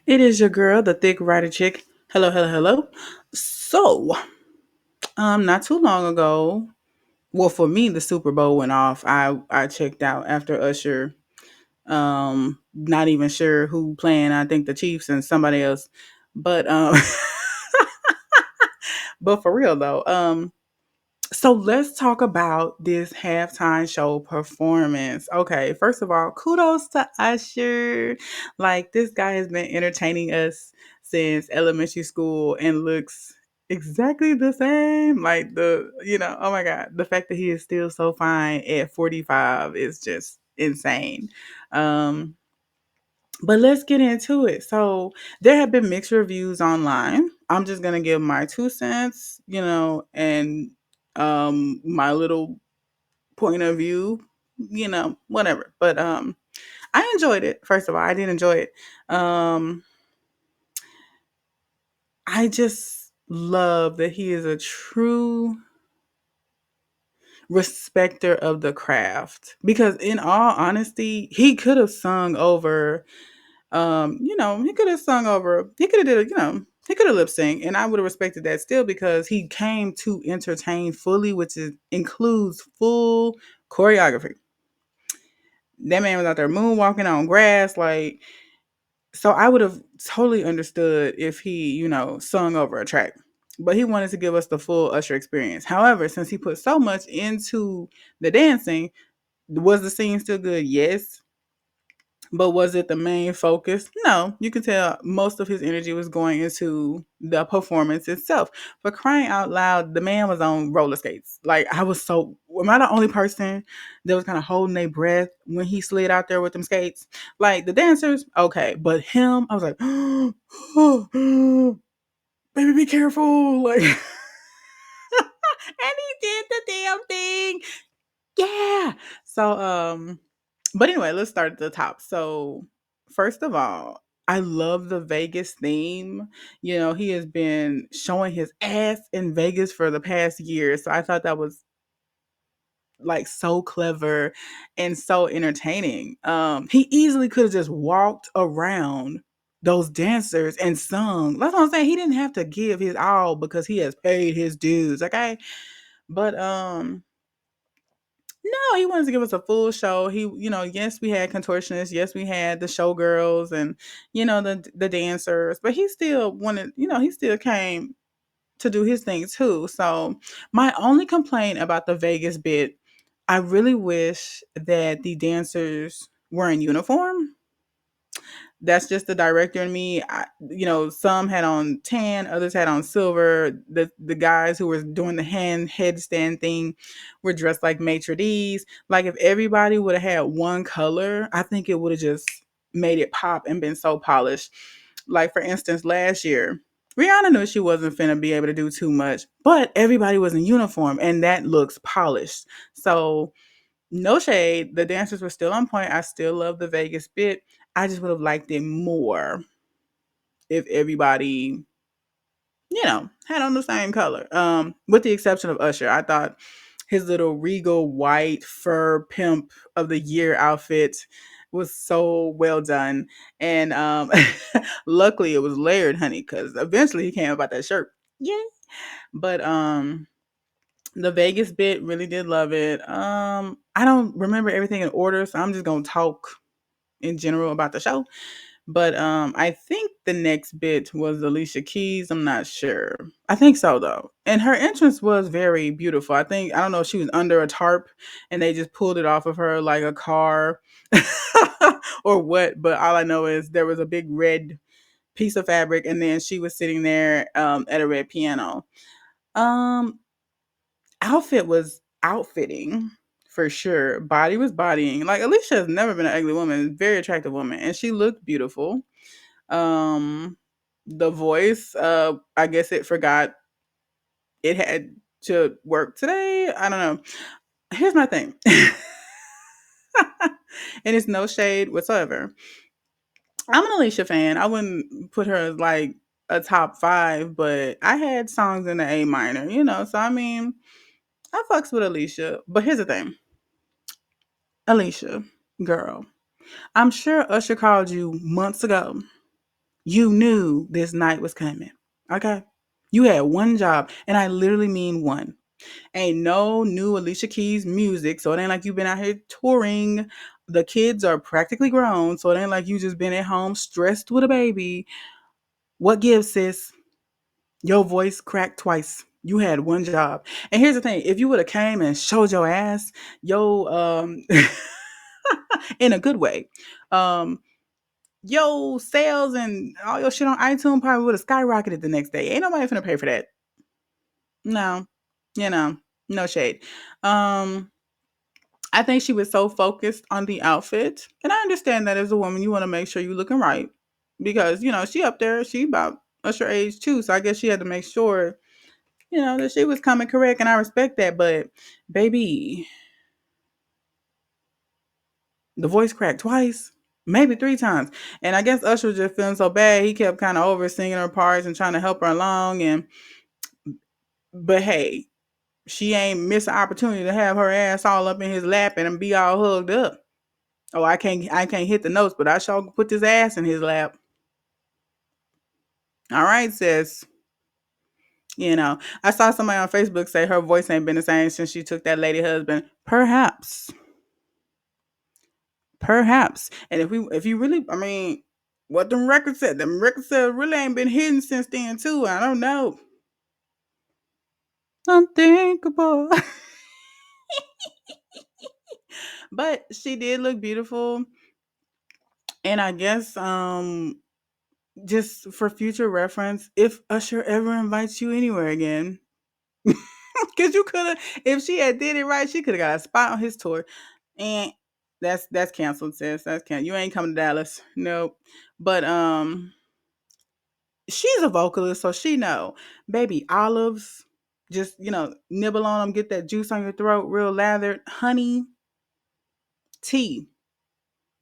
It is your girl, the thick rider chick. Hello, hello, hello. So, not too long ago, well, for me, the Super Bowl went off. I checked out after Usher. Not even sure who playing. I think the Chiefs and somebody else. But but for real though, so let's talk about this halftime show performance. Okay, first of all, kudos to Usher. Like this guy has been entertaining us since elementary school and looks exactly the same. Like oh my god, the fact that he is still so fine at 45 is just insane. Um but let's get into it. So there have been mixed reviews online. I'm just gonna give my 2 cents, and my little point of view, whatever. But I enjoyed it. First of all, I did enjoy it. I just love that he is a true respecter of the craft. Because in all honesty, he could have sung over he could have sung over, he could have did, he could have lip synced, and I would have respected that still because he came to entertain fully, which includes full choreography. That man was out there moonwalking on grass, like so. I would have totally understood if he, sung over a track, but he wanted to give us the full Usher experience. However, since he put so much into the dancing, was the scene still good? Yes. But was it the main focus? No. You could tell most of his energy was going into the performance itself. For crying out loud, the man was on roller skates. Like am I the only person that was kind of holding their breath when he slid out there with them skates? Like the dancers, okay, but him, I was like, baby, be careful. Like, and he did the damn thing. Yeah. So, but anyway, let's start at the top. So, first of all, I love the Vegas theme. He has been showing his ass in Vegas for the past year. So I thought that was like so clever and so entertaining. He easily could have just walked around those dancers and sung. That's what I'm saying. He didn't have to give his all because he has paid his dues. Okay. But no, he wanted to give us a full show. Yes, we had contortionists, yes, we had the showgirls and the dancers, but he still wanted, he still came to do his thing too. So my only complaint about the Vegas bit, I really wish that the dancers were in uniform. That's just the director and me. Some had on tan, others had on silver. The guys who were doing the headstand thing were dressed like maitre d's. Like if everybody would have had one color, I think it would have just made it pop and been so polished. Like for instance, last year, Rihanna knew she wasn't finna be able to do too much, but everybody was in uniform and that looks polished. So no shade. The dancers were still on point. I still love the Vegas bit. I just would have liked it more if everybody, had on the same color. With the exception of Usher. I thought his little regal white fur pimp of the year outfit was so well done. And luckily it was layered, honey, because eventually he came about that shirt. Yeah. But the Vegas bit, really did love it. I don't remember everything in order, so I'm just gonna talk in general about the show. But I think the next bit was Alicia Keys. I'm not sure. I think so though. And her entrance was very beautiful. I don't know if she was under a tarp and they just pulled it off of her like a car or what, but all I know is there was a big red piece of fabric and then she was sitting there at a red piano. Um Outfit was outfitting for sure. Body was bodying. Like Alicia has never been an ugly woman, very attractive woman, and she looked beautiful. Um, the voice, I guess it forgot it had to work today. I don't know. Here's my thing, and it's no shade whatsoever. I'm an Alicia fan. I wouldn't put her as like a top five, but I had songs in the A minor, So I mean, I fucks with Alicia. But here's the thing. Alicia, girl, I'm sure Usher called you months ago. You knew this night was coming. Okay? You had one job, and I literally mean one. Ain't no new Alicia Keys music, so it ain't like you've been out here touring. The kids are practically grown, so it ain't like you just been at home stressed with a baby. What gives, sis? Your voice cracked twice. You had one job. And here's the thing, if you would have came and showed your ass, in a good way, um, yo sales and all your shit on iTunes probably would have skyrocketed the next day. Ain't nobody finna pay for that. No, you know, no shade. Um, I think she was so focused on the outfit, and I understand that as a woman, you want to make sure you looking right because she up there, she about Usher age too, so I guess she had to make sure that she was coming correct, and I respect that. But baby, the voice cracked twice, maybe three times, and I guess Usher was just feeling so bad, he kept kind of over singing her parts and trying to help her along, but hey, she ain't miss an opportunity to have her ass all up in his lap and be all hugged up. Oh, I can't hit the notes, but I sure put this ass in his lap. All right, sis. I saw somebody on Facebook say her voice ain't been the same since she took that lady husband. Perhaps. Perhaps. And if you really, I mean, what them records said really ain't been hidden since then too. I don't know. Unthinkable. But she did look beautiful. And I guess just for future reference, if Usher ever invites you anywhere again, because you could have, if she had did it right, she could have got a spot on his tour. And that's canceled, sis. That's canceled. You ain't coming to Dallas. Nope. But she's a vocalist, so she know. Baby olives, just nibble on them, get that juice on your throat, real lathered. Honey, tea.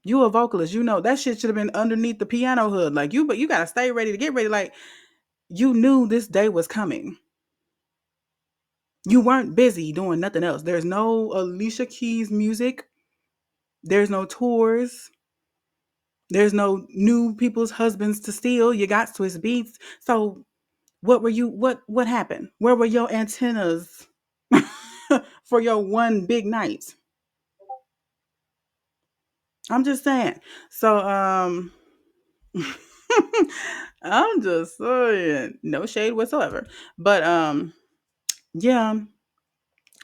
You a vocalist, that shit should have been underneath the piano hood. Like but you gotta stay ready to get ready. Like you knew this day was coming. You weren't busy doing nothing else. There's no Alicia Keys music. There's no tours. There's no new people's husbands to steal. You got Swiss Beats. So what happened? Where were your antennas for your one big night? I'm just saying. So I'm just saying. No shade whatsoever. But yeah.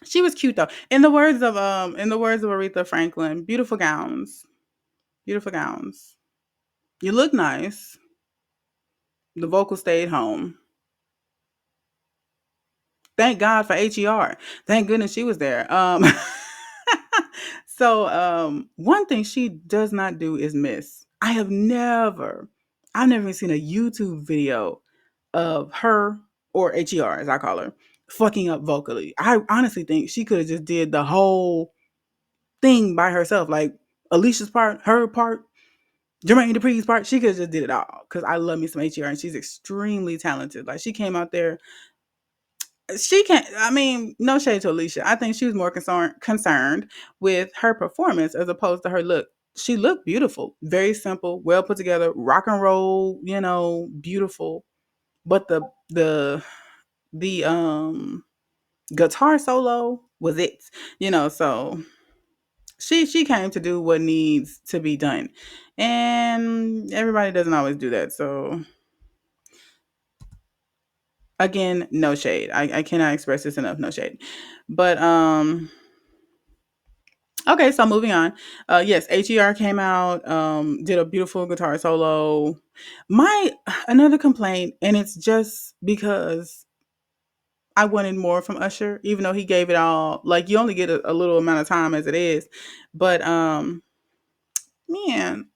She was cute though. In the words of Aretha Franklin, beautiful gowns. Beautiful gowns. You look nice. The vocal stayed home. Thank God for HER. Thank goodness she was there. So one thing she does not do is miss. I've never seen a YouTube video of her or HER as I call her fucking up vocally. I honestly think she could have just did the whole thing by herself, like Alicia's part, her part, Jermaine Dupri's part. She could have just did it all because I love me some HER and she's extremely talented. Like she came out there. She can't. I mean, no shade to Alicia. I think she was more concerned with her performance as opposed to her look. She looked beautiful, very simple, well put together, rock and roll. Beautiful. But the guitar solo was it. So she came to do what needs to be done, and everybody doesn't always do that. So again, no shade. I cannot express this enough. No shade. But okay, so moving on. Yes, HER came out, did a beautiful guitar solo. My another complaint, and it's just because I wanted more from Usher, even though he gave it all. Like you only get a little amount of time as it is, but man,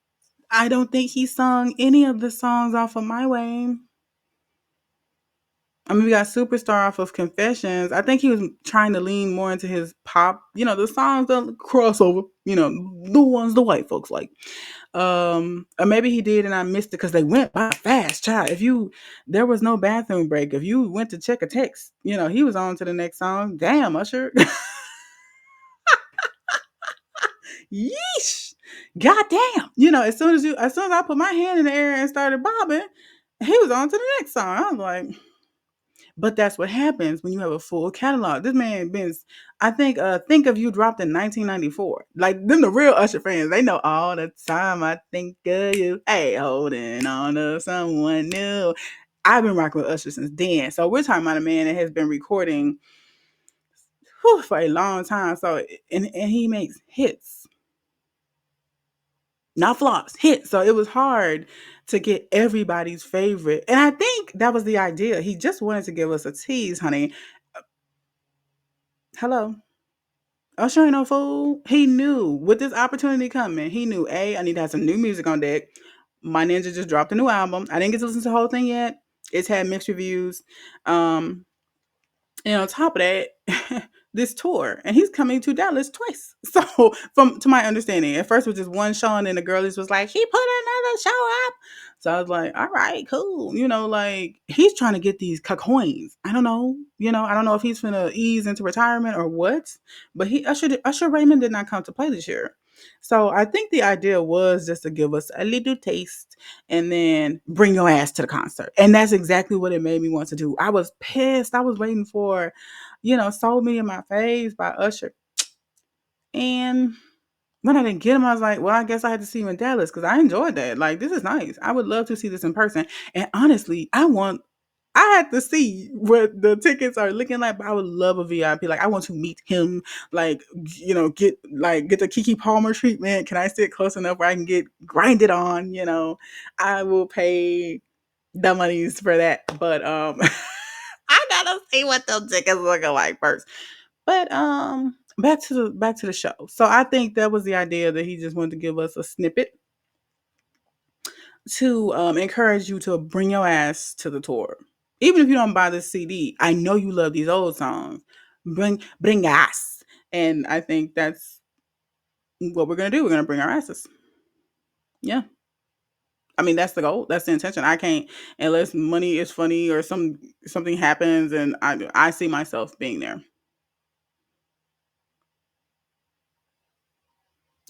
I don't think he sung any of the songs off of My Way. I mean, we got Superstar off of Confessions. I think he was trying to lean more into his pop, the songs, the crossover, the ones the white folks like. Or maybe he did and I missed it because they went by fast, child. There was no bathroom break. If you went to check a text, he was on to the next song. Damn, Usher. Yeesh. Goddamn. As soon as I put my hand in the air and started bobbing, he was on to the next song. I was like, but that's what happens when you have a full catalog. This man been, I think of You dropped in 1994. Like them, the real Usher fans, they know all the time. I think of you, hey, holding on to someone new. I've been rocking with Usher since then, so we're talking about a man that has been recording for a long time. So and he makes hits, not flops, hits. So it was hard to get everybody's favorite. And I think that was the idea. He just wanted to give us a tease, honey. Hello. Usher ain't no fool. He knew with this opportunity coming, he knew, A, I need to have some new music on deck. My Ninja just dropped a new album. I didn't get to listen to the whole thing yet. It's had mixed reviews. Um, and on top of that, this tour, and he's coming to Dallas twice. So, from to my understanding, at first it was just one show, and then the girlies was like, he put another show up. So I was like, all right, cool. Like he's trying to get these coins. I don't know. I don't know if he's gonna ease into retirement or what. But Usher Raymond did not come to play this year. So I think the idea was just to give us a little taste and then bring your ass to the concert. And that's exactly what it made me want to do. I was pissed. I was waiting for, Sold Me in My Face by Usher. And when I didn't get him, I was like, well, I guess I had to see him in Dallas because I enjoyed that. Like, this is nice. I would love to see this in person. And honestly, I had to see what the tickets are looking like, but I would love a VIP. Like, I want to meet him, like, get the Kiki Palmer treatment. Can I sit close enough where I can get grinded on? I will pay the monies for that. But I gotta see what those tickets looking like first. But back to the show. So I think that was the idea that he just wanted to give us a snippet to encourage you to bring your ass to the tour. Even if you don't buy the CD, I know you love these old songs. Bring ass. And I think that's what we're gonna do. We're gonna bring our asses. Yeah. I mean, that's the goal. That's the intention. I can't, unless money is funny or something happens, and I see myself being there.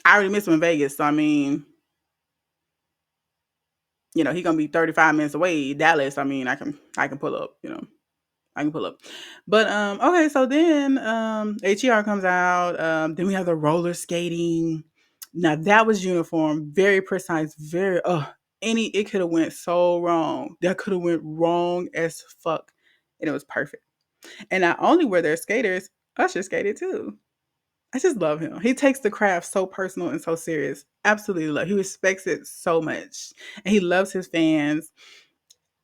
I already missed him in Vegas, so I mean, he gonna be 35 minutes away, Dallas. I mean, I can pull up, I can pull up. But okay, so then HER comes out. Then we have the roller skating. Now that was uniform, very precise, very it could have went so wrong. That could have went wrong as fuck. And it was perfect. And not only were there skaters, Usher skated too. I just love him. He takes the craft so personal and so serious. Absolutely love. He respects it so much, and he loves his fans.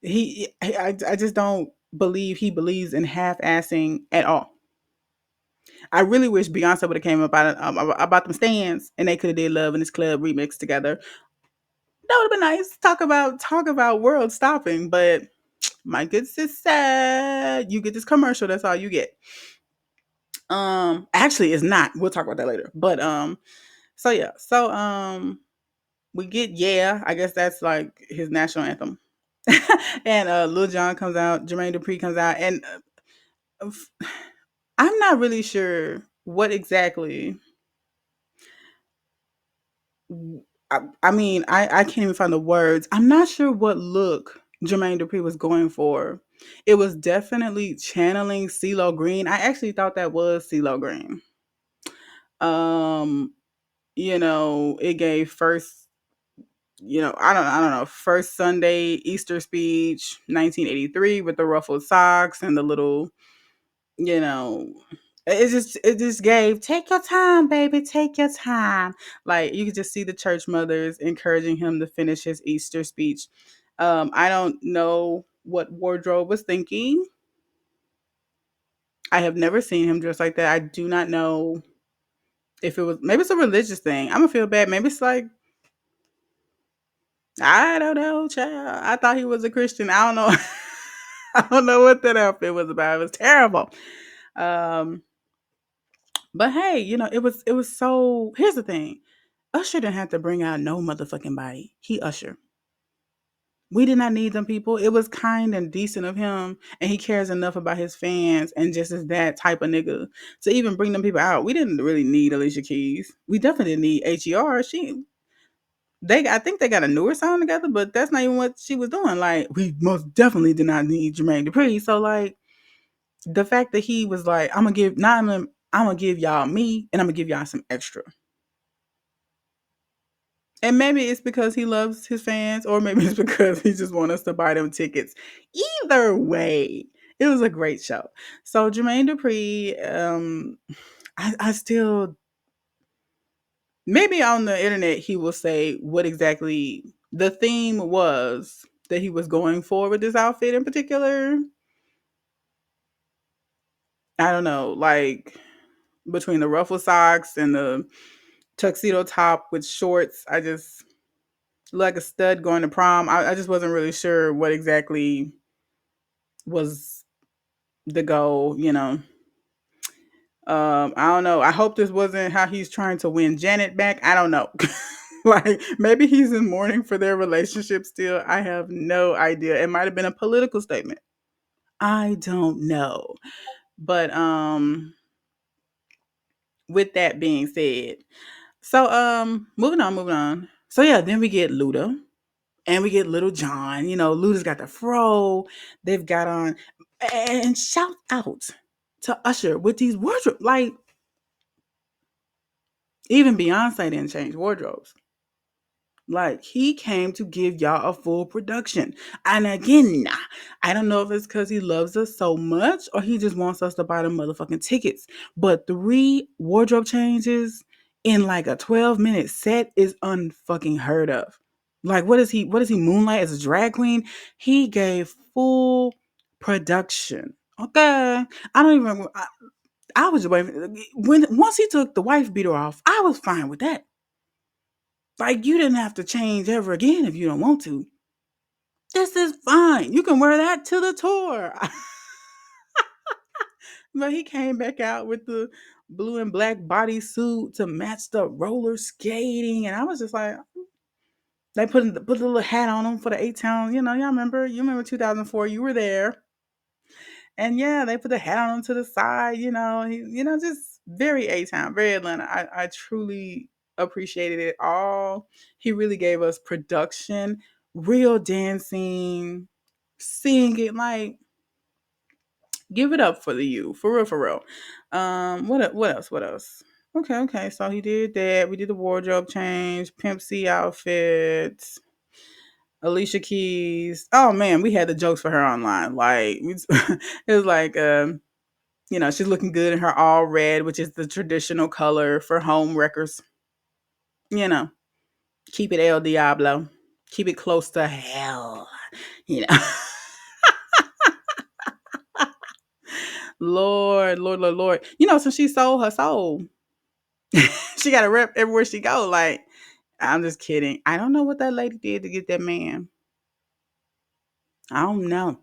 I just don't believe he believes in half-assing at all. I really wish Beyonce would have came about them stands, and they could have did "Love in This Club" remix together. That would have been nice. Talk about world stopping. But my good sister, you get this commercial. That's all you get. Actually, it's not. We'll talk about that later. But so yeah, we get Yeah. I guess that's like his national anthem. And Lil Jon comes out, Jermaine Dupri comes out, and I'm not really sure what exactly. I mean, I can't even find the words. I'm not sure what look Jermaine Dupri was going for. It was definitely channeling CeeLo Green. I actually thought that was CeeLo Green. Um, it gave first, I don't know, first Sunday Easter speech, 1983, with the ruffled socks and the little, you know, it just gave, take your time, baby, take your time. Like you could just see the church mothers encouraging him to finish his Easter speech. I don't know what wardrobe was thinking. I have never seen him dressed like that. I do not know if it was, maybe it's a religious thing. I'm gonna feel bad. Maybe it's like, I don't know, child. I thought he was a Christian. I don't know. I don't know what that outfit was about. It was terrible. Um, but hey, it was so. Here's the thing: Usher didn't have to bring out no motherfucking body. He Usher. We did not need them people. It was kind and decent of him, and he cares enough about his fans and just is that type of nigga to even bring them people out. We didn't really need Alicia Keys. We definitely didn't need HER. I think they got a newer song together, but that's not even what she was doing. Like, we most definitely did not need Jermaine Dupri. So like the fact that he was like, I'm gonna give not I'm gonna give y'all me and I'm gonna give y'all some extra. And maybe it's because he loves his fans, or maybe it's because he just wants us to buy them tickets. Either way, it was a great show. So Jermaine Dupri, I still, maybe on the internet he will say what exactly the theme was that he was going for with this outfit in particular. I don't know, like between the ruffle socks and the tuxedo top with shorts, I just like a stud going to prom. I just wasn't really sure what exactly was the goal, you know. I don't know. I hope this wasn't how he's trying to win Janet back. I don't know. Like maybe he's in mourning for their relationship still. I have no idea. It might have been a political statement. I don't know. But with that being said, so moving on. So yeah, then we get Luda and we get Little John. You know, Luda's got the fro. They've got on, and shout out to Usher with these wardrobe. Like even Beyonce didn't change wardrobes. Like he came to give y'all a full production. And again, I don't know if it's because he loves us so much or he just wants us to buy the motherfucking tickets. But 3 wardrobe changes in like a 12-minute set is unfucking heard of. Like what is he moonlight as a drag queen? He gave full production. Okay. I don't even I was waiting when once he took the wife beater off, I was fine with that. Like you didn't have to change ever again if you don't want to. This is fine. You can wear that to the tour. But he came back out with the blue and black bodysuit to match the roller skating, and I was just like, they put a little hat on him for the A-Town. You know, you remember 2004. You were there, and yeah, they put the hat on him to the side. Just very A-Town, very Atlanta. I truly appreciated it all. He really gave us production, real dancing, singing. Like, give it up for the youth, for real, for real. What else? What else? Okay. So he did that. We did the wardrobe change, Pimp C outfits. Alicia Keys. Oh man, we had the jokes for her online. Like it was like she's looking good in her all red, which is the traditional color for home wreckers. You know, keep it El Diablo. Keep it close to hell. You know. Lord. So she sold her soul. She got a rep everywhere she go. Like, I'm just kidding. I don't know what that lady did to get that man. I don't know.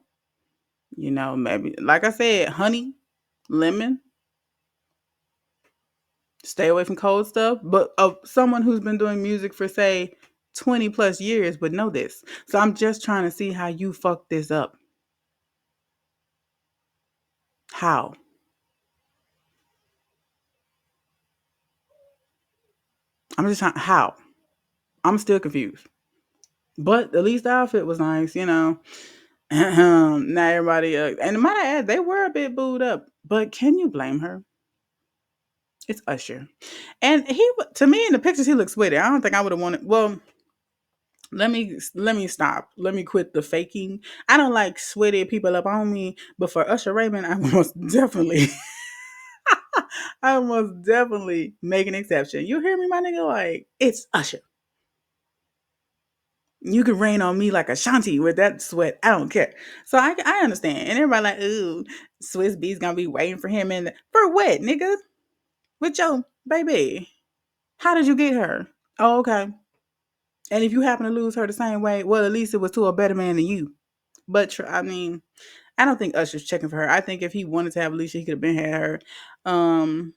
Maybe like I said, honey, lemon, stay away from cold stuff. But of someone who's been doing music for say 20 plus years would know this. So I'm just trying to see how you fuck this up. How? I'm just trying how. I'm still confused. But at least the outfit was nice. Now everybody, and might I add, they were a bit booed up. But can you blame her? It's Usher, and to me in the pictures he looks sweaty. I don't think I would have wanted. Well, let me stop. Let me quit the faking. I don't like sweaty people up on me, but for Usher Raymond, I most definitely, I most definitely make an exception. You hear me, my nigga? Like it's Usher. You can rain on me like Ashanti with that sweat. I don't care. So I understand. And everybody like, ooh, Swiss B's gonna be waiting for him for what, nigga? With your baby. How did you get her? Oh, okay. And if you happen to lose her the same way, well, at least it was to a better man than you. But I mean, I don't think Usher's checking for her. I think if he wanted to have Alicia, he could have been had her. Um,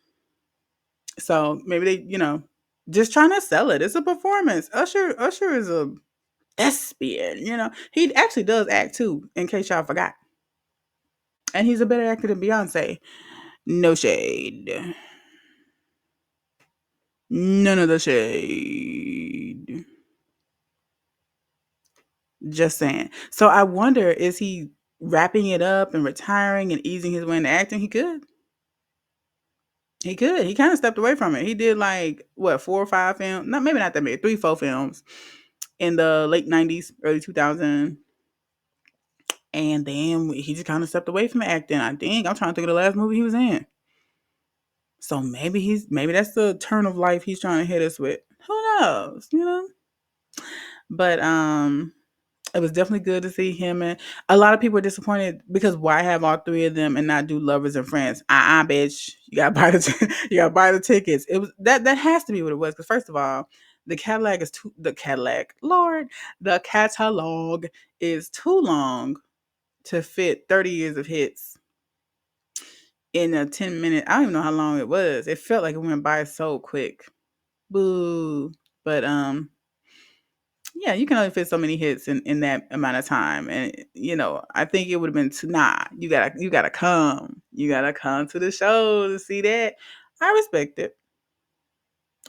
so maybe they, just trying to sell it. It's a performance. Usher is a thespian. He actually does act too. In case y'all forgot, and he's a better actor than Beyonce. No shade. None of the shade. Just saying. So I wonder, is he wrapping it up and retiring and easing his way into acting? He could. He could. He kind of stepped away from it. He did like what, 4 or 5 films? Not maybe not that many, 3, 4 films in the late '90s, early 2000s, and then he just kind of stepped away from acting. I think I'm trying to think of the last movie he was in. So maybe that's the turn of life he's trying to hit us with. Who knows? But it was definitely good to see him. And a lot of people are disappointed because why have all three of them and not do Lovers and Friends? Bitch, you gotta buy you gotta buy the tickets. It was that has to be what it was. Because first of all, the catalog is too long to fit 30 years of hits in a 10 minute. I don't even know how long it was. It felt like it went by so quick. Boo. But yeah, you can only fit so many hits in that amount of time. And I think it would have been too, nah, you gotta come. You gotta come to the show to see that. I respect it.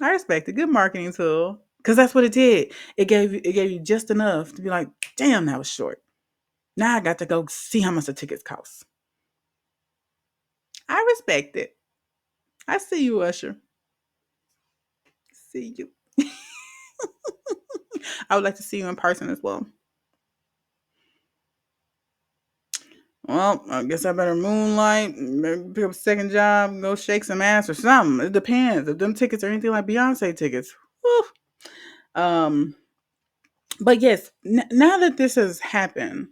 I respect it. Good marketing tool. Cause that's what it did. It gave you just enough to be like, damn, that was short. Now I got to go see how much the tickets cost. I respect it. I see you, Usher. See you. I would like to see you in person as well. Well, I guess I better moonlight, maybe pick up a second job, go shake some ass or something. It depends. If them tickets are anything like Beyonce tickets, whew. Um, but yes, now that this has happened,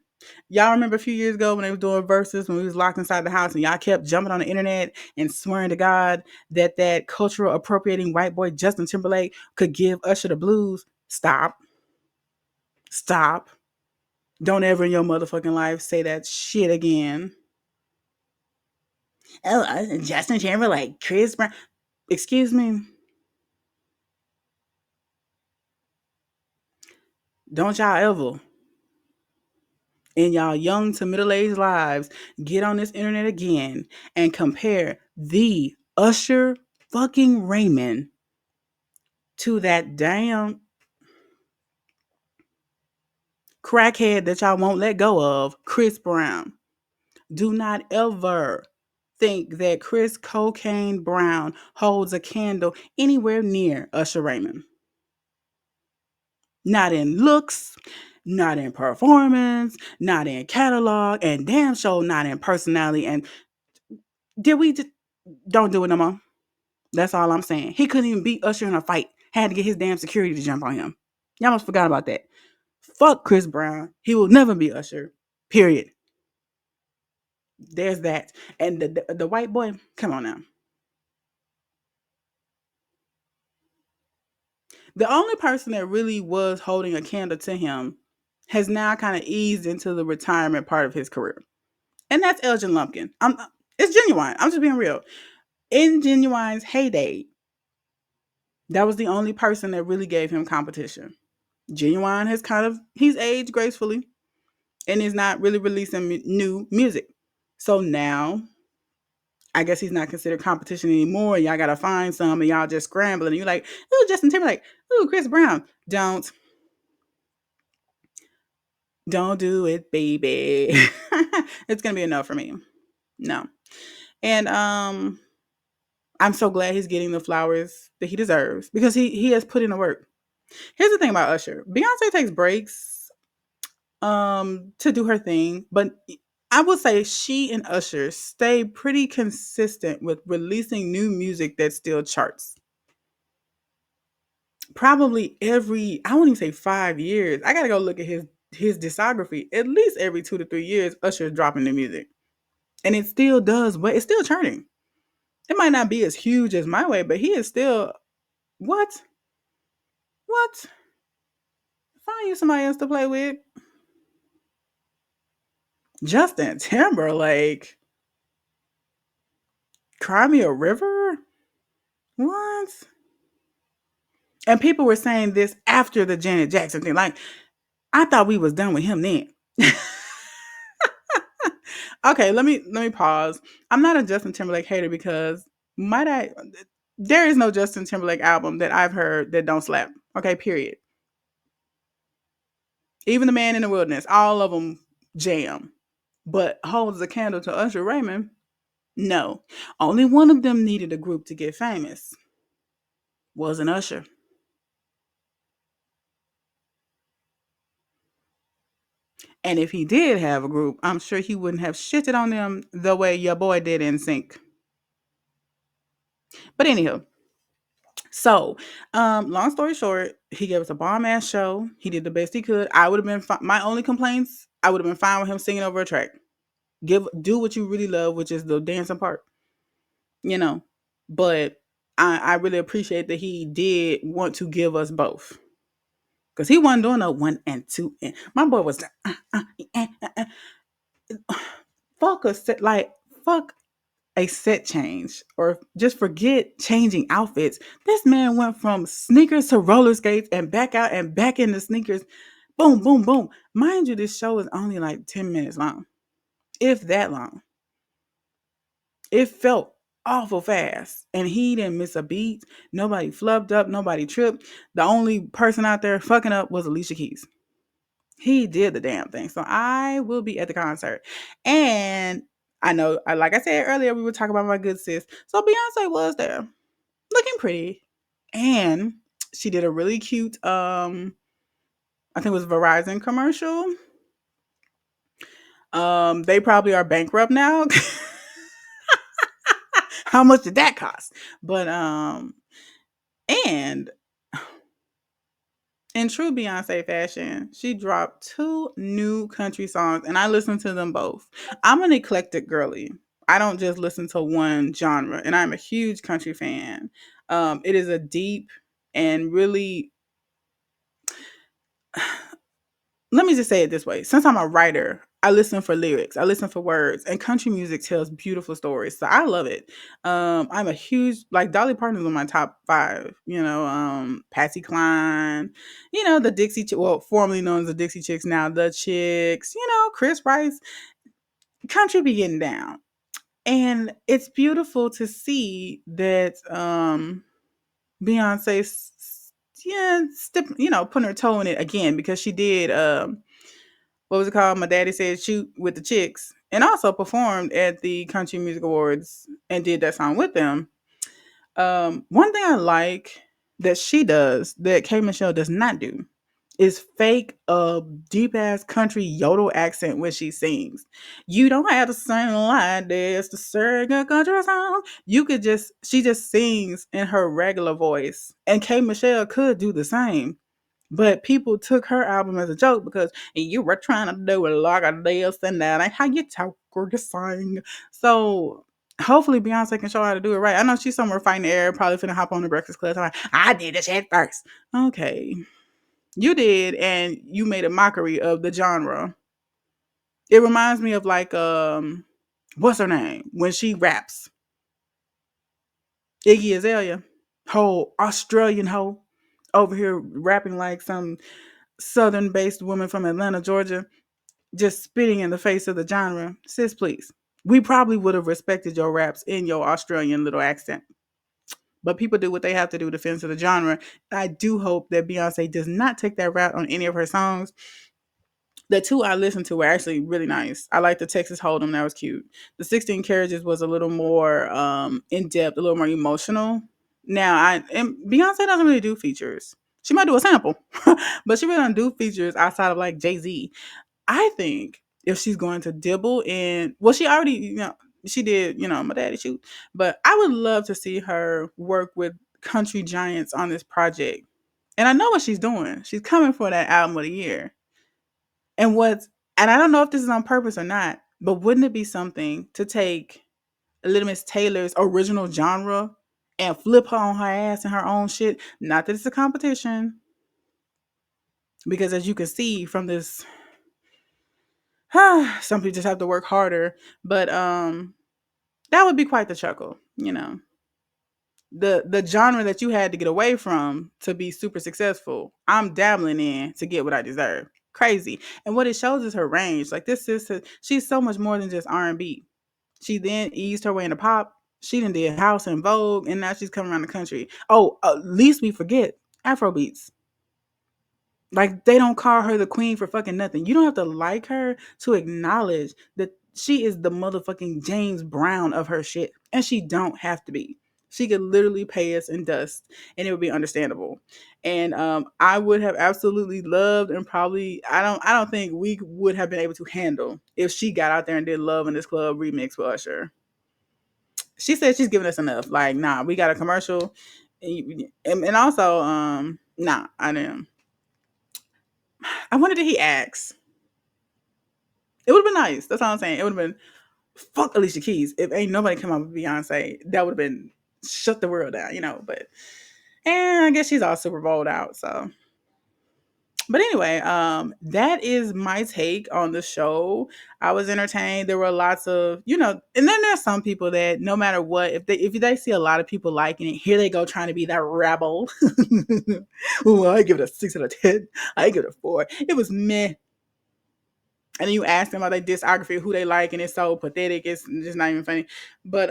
y'all remember a few years ago when they were doing verses when we was locked inside the house and y'all kept jumping on the internet and swearing to God that cultural appropriating white boy Justin Timberlake could give Usher the blues. Stop. Stop. Don't ever in your motherfucking life say that shit again. Oh, Justin Timberlake, Chris Brown. Excuse me. Don't y'all ever in y'all young to middle-aged lives get on this internet again and compare the Usher fucking Raymond to that damn crackhead that y'all won't let go of, Chris Brown. Do not ever think that Chris Cocaine Brown holds a candle anywhere near Usher Raymond. Not in looks, not in performance, not in catalog, and damn sure not in personality. And did we just don't do it no more? That's all I'm saying. He couldn't even beat Usher in a fight. Had to get his damn security to jump on him. Y'all must forgot about that. Fuck Chris Brown. He will never be Usher. Period. There's that. And the white boy, come on now. The only person that really was holding a candle to him has now kind of eased into the retirement part of his career. And that's Elgin Lumpkin. It's Genuine. I'm just being real. In Genuine's heyday, that was the only person that really gave him competition. Genuine he's aged gracefully and is not really releasing new music. So now, I guess he's not considered competition anymore. Y'all gotta find some, and y'all just scrambling. And you're like, ooh, Justin Timberlake, ooh, Chris Brown. Don't do it, baby. It's gonna be enough for me. No. And I'm so glad he's getting the flowers that he deserves because he has put in the work. Here's the thing about Usher. Beyonce takes breaks to do her thing, but I would say she and Usher stay pretty consistent with releasing new music that still charts. Probably I wouldn't even say 5 years. I gotta go look at his discography. At least every 2 to 3 years, Usher is dropping new music. And it still does, but it's still churning. It might not be as huge as My Way, but he is still what? What? Find you somebody else to play with. Justin Timberlake. Cry Me a River? What? And people were saying this after the Janet Jackson thing. Like, I thought we was done with him then. Okay, let me pause. I'm not a Justin Timberlake hater because might I there is no Justin Timberlake album that I've heard that don't slap. Okay, period. Even the Man in the Wilderness, all of them jam. But holds a candle to Usher Raymond? No. Only one of them needed a group to get famous. Wasn't Usher. And if he did have a group, I'm sure he wouldn't have shitted on them the way your boy did in Sync. But anyhow, so long story short, he gave us a bomb ass show. He did the best he could. I would have been my only complaints. I would have been fine with him singing over a track. Do what you really love, which is the dancing part. You know, but I really appreciate that he did want to give us both. Because he wasn't doing a one and two. And my boy was fuck a set, like, fuck a set change or just forget changing outfits. This man went from sneakers to roller skates and back out and back into sneakers. Boom, boom, boom. Mind you, this show is only like 10 minutes long, if that long. It felt awful fast. And he didn't miss a beat. Nobody flubbed up. Nobody tripped. The only person out there fucking up was Alicia Keys. He did the damn thing. So I will be at the concert. And I know, like I said earlier, we were talking about my good sis. So Beyonce was there, looking pretty. And she did a really cute, I think it was Verizon commercial. They probably are bankrupt now. How much did that cost? But and in true Beyonce fashion, she dropped two new country songs, and I listened to them both. I'm an eclectic girly. I don't just listen to one genre, and I'm a huge country fan. It is a deep and really, let me just say it this way. Since I'm a writer, I listen for lyrics, I listen for words, and country music tells beautiful stories. So I love it. I'm a huge, like, Dolly Parton's on my top five. Patsy Cline, the Dixie, well, formerly known as the Dixie Chicks, now the Chicks. Chris Rice. Country be getting down, and it's beautiful to see that Beyonce, yeah, putting her toe in it again because she did. What was it called? My daddy said shoot with the chicks, and also performed at the Country Music Awards and did that song with them. One thing I like that she does that K Michelle does not do is fake a deep ass country yodel accent when she sings. You don't have to sing like this to sing a country song. She just sings in her regular voice, and K Michelle could do the same. But people took her album as a joke because you were trying to do it like a this and that. Like how you talk or you sing. So hopefully Beyonce can show her how to do it right. I know she's somewhere fighting the air, probably finna hop on the Breakfast Club. Like, I did this shit first. Okay. You did, and you made a mockery of the genre. It reminds me of like what's her name? When she raps. Iggy Azalea. Whole Australian hoe over here rapping like some southern based woman from Atlanta, Georgia, just spitting in the face of the genre. Sis, please. We probably would have respected your raps in your Australian little accent. But people do what they have to do to fit into the genre. I do hope that Beyonce does not take that route on any of her songs. The two I listened to were actually really nice. I like the Texas Hold'em, that was cute. The 16 Carriages was a little more in depth, a little more emotional. And Beyonce doesn't really do features. She might do a sample, but she really don't do features outside of like Jay-Z. I think if she's going to dibble in, well, she already, she did, My Daddy Shoot, but I would love to see her work with country giants on this project. And I know what she's doing. She's coming for that album of the year. And I don't know if this is on purpose or not, but wouldn't it be something to take Little Miss Taylor's original genre and flip her on her ass and her own shit? Not that it's a competition, because as you can see from this, some people just have to work harder. But that would be quite the chuckle, The genre that you had to get away from to be super successful, I'm dabbling in to get what I deserve. Crazy. And what it shows is her range. Like this sister, she's so much more than just R&B. She then eased her way into pop. She done did house and Vogue, and now she's coming around the country. Oh, least we forget Afro beats. Like they don't call her the queen for fucking nothing. You don't have to like her to acknowledge that she is the motherfucking James Brown of her shit. And she don't have to be. She could literally pay us in dust and it would be understandable. And I would have absolutely loved and probably I don't think we would have been able to handle if she got out there and did Love in This Club remix with Usher. She said she's giving us enough. Like, nah, we got a commercial. And also, nah, I didn't. I wonder did he ask? It would have been nice. That's all I'm saying. It would have been fuck Alicia Keys. If ain't nobody come out with Beyonce, that would have been shut the world down, you know. But and I guess she's all Super Bowled out. So, but anyway, that is my take on the show. I was entertained. There were lots of, and then there's some people that no matter what, if they see a lot of people liking it, here they go trying to be that rebel. Well, I give it a 6 out of 10. I give it a 4. It was meh. And then you ask them about their discography, who they like, and it's so pathetic. It's just not even funny. But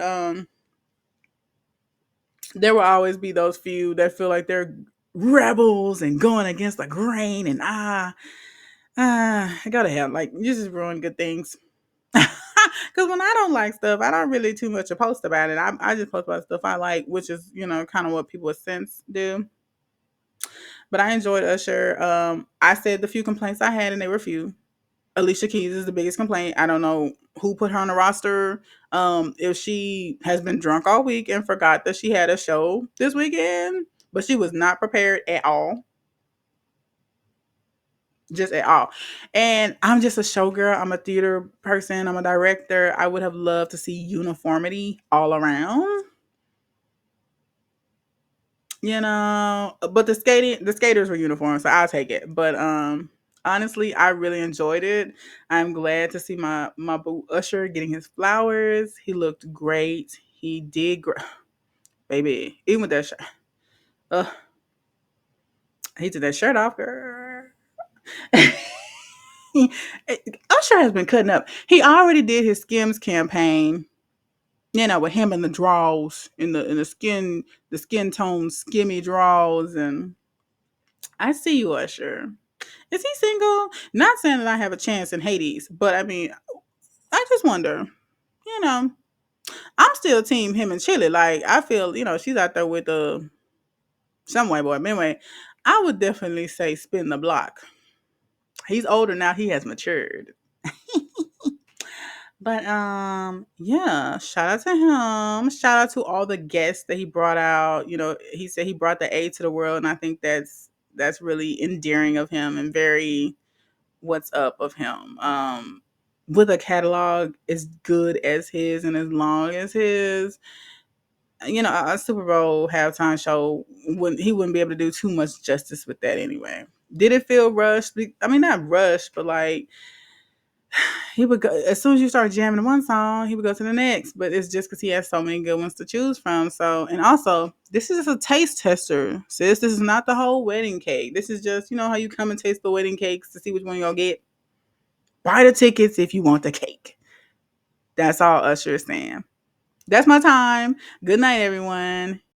there will always be those few that feel like they're rebels and going against the grain and I gotta have like you just ruin good things. Because when I don't like stuff, I don't really too much post about it. I just post about stuff I like, which is kind of what people with sense do. But I enjoyed Usher. I said the few complaints I had, and they were few. Alicia Keys is the biggest complaint. I don't know who put her on the roster. If she has been drunk all week and forgot that she had a show this weekend, but she was not prepared at all. Just at all. And I'm just a showgirl. I'm a theater person. I'm a director. I would have loved to see uniformity all around. But the skaters were uniform, so I'll take it. But honestly, I really enjoyed it. I'm glad to see my boo Usher getting his flowers. He looked great. He did great. Baby, even with that shirt. He took that shirt off, girl. Usher has been cutting up. He already did his Skims campaign, with him in the draws, in the skin tone skimmy draws, and I see you, Usher. Is he single? Not saying that I have a chance in Hades, but I mean, I just wonder. You know, I'm still team him and Chili. Like I feel, she's out there with some white boy. But anyway, I would definitely say spin the block. He's older now. He has matured. But yeah, shout out to him. Shout out to all the guests that he brought out. He said he brought the A to the world, and I think that's really endearing of him and very what's up of him. With a catalog as good as his and as long as his, a Super Bowl halftime show he wouldn't be able to do too much justice with that anyway. Did it feel rushed? I mean, not rushed, but like he would go as soon as you start jamming one song, he would go to the next. But it's just because he has so many good ones to choose from. So, and also, this is just a taste tester, sis. This is not the whole wedding cake. This is just how you come and taste the wedding cakes to see which one you're gonna get. Buy the tickets if you want the cake. That's all Usher is saying. That's my time. Good night, everyone.